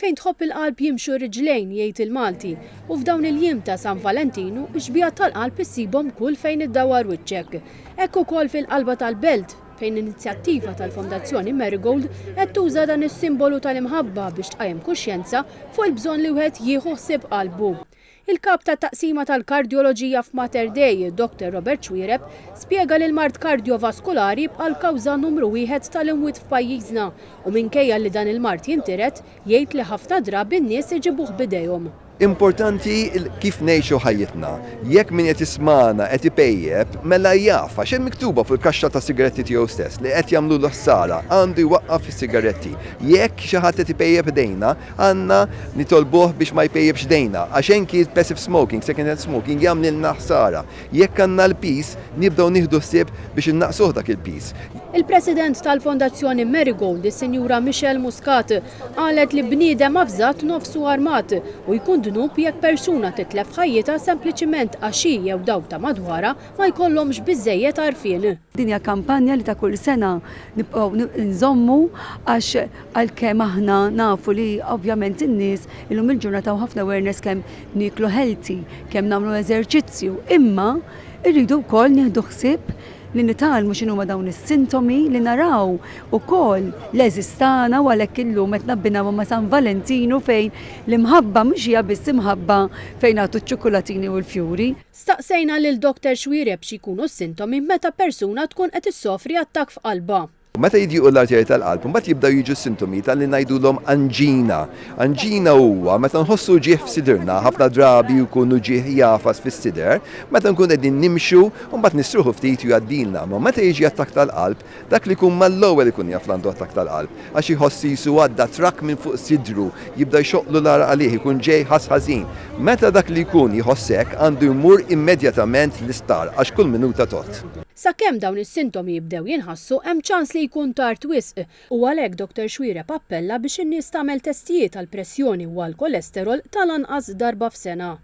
fejn tħobb il-qalb jimxu riġlejn jgħid il-Malti u f'dawn il-jiem ta' San Valentinu ix-xbija tal-qalb issibhom kull fejn iddawar wiċċek. Hekk ukoll fil-qalba tal-belt fejn inizjattiva tal-Fondazzjoni Marigold qed tuża dan is-simbolu tal-imħabba biex tqajjem kuxjenza fuq il-bżonn li wieħed jieħu ħsieb qalbu. Il-kap ta' taqsima tal-kardjoloġija f'Mater Dei, Dr. Robert Xwiereb, spjega li l-mart kardiovaskulari bħal kawża numru wieħed tal-imwiet f'pajjiżna u minkejja li dan il-mart jintiret jgħid li ħafna drabi n-nies iġibuh bidejhom. Importanti kif ngħixu ħajjitna. Jekk min qed ismana qed ipejjeb, mela jaf għax hemm miktuba fil-kaxxa ta' sigaretti tiegħu stess li qed jagħmlu ħsara għandu jwaqqaf is-sigaretti. Jekk xi ħadd qed ipejjeb dejna, għandna nitolbuh biex ma jpejjebx dejna għax anki passive smoking, second hand smoking jagħmlilna ħsara. Jekk għandna l-peace, nibdew nieħdu ħsieb biex innaqsuh dak il-peace. Il-President tal-Fondazzjoni Marigold, is-Sinjura Michelle Muscat, qalet li bniedem afżat nofsu armat u jkun dnub jekk persuna titlef ħajjita sempliċiment għax hi jew dawk ta' madwarha ma jkollhomx biżżejjed għarfien. Din hija kampanja li ta' kull sena nibqgħu nżommu għax għalkemm aħna nafu li ovvjament in-nies illum il-ġurnata u ħafna awareness kemm niklu healthy, kemm nagħmlu eżerċizzju, imma rridu wkoll nieħdu ħsieb li nitalmu x'inhuma dawn is-sintomi li naraw ukoll l-eżistana u għalhekk illum qed nabbinaw ma' San Valentinu fejn l-imħabba mhux hija biss imħabba fejn għatu ċ-ċokolatini u l-fjuri. Staqsejna lil Dr. Xwiereb x'ikunu s-sintomi meta persuna tkun qed issofri attakk f'qalbha. Meta jidjiqu l-arterji tal-qalb, mbagħad jibdew jiġu sintomi tal-li ngħidulhom anġina. Anġina huwa meta nħossu ġieħ f'sidrna, ħafna drabi jkunu ġieħ jafas fis-sider, meta nkun qegħdin nimxu u mbagħad nistruħu ftit u jgħaddilna. Ma meta jiġi attakk tal-qalb, dak li jkun mal-ewwel ikun jaf għandu attakk tal-qalb, għax iħoss jisu għadda trakk minn fuq sidru, jibda jxoqlu l-ara għalih, ikun ġej ħażin. Meta dak li jkun jħoss hekk għandu jmur immedjatament l-isptar għax kull minuta tot. Sakemm dawn is-sintomi jibdew jinħassu hemm ċans li jkun tard wisq u għalhekk Dr. Xwiereb appella biex in-nies tagħmel testijiet għall-pressjoni u għall-kolesterol tal-anqas darba f'sena.